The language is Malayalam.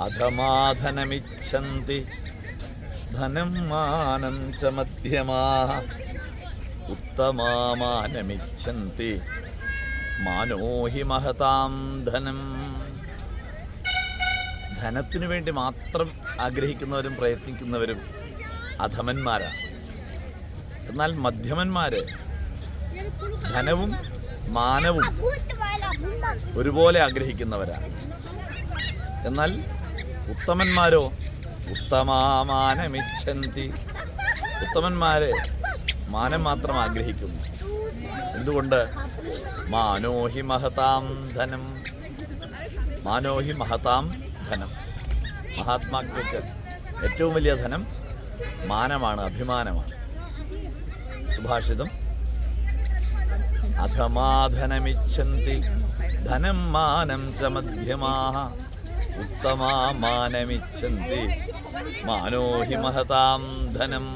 അധമാധനമിച്ഛന്തി ധനം മാനം ച മധ്യമാഃ ഉത്തമാമാനമിച്ഛന്തി മാനോ ഹി മഹതാം ധനം. ധനത്തിനു വേണ്ടി മാത്രം ആഗ്രഹിക്കുന്നവരും പ്രയത്നിക്കുന്നവരും അധമന്മാരാണ്. എന്നാൽ മധ്യമന്മാര് ധനവും മാനവും ഒരുപോലെ ആഗ്രഹിക്കുന്നവരാണ്. എന്നാൽ ഉത്തമന്മാരോ ഉത്തമാമാനമിച്ഛന്തി, ഉത്തമന്മാരെ മാനം മാത്രം ആഗ്രഹിക്കുന്നു. എന്തുകൊണ്ട്? മാനോഹി മഹതാം ധനം, മാനോഹി മഹതാം ധനം. മഹാത്മാക്കൾക്ക് ഏറ്റവും വലിയ ധനം മാനമാണ്, അഭിമാനമാണ്. സുഭാഷിതം: അധമാധനമിച്ഛന്തി ധനം മാനം ച മധ്യമാഃ ഉത്തമാമാനമിച്ഛന്തി മാനോ ഹി മഹതാം ധനം.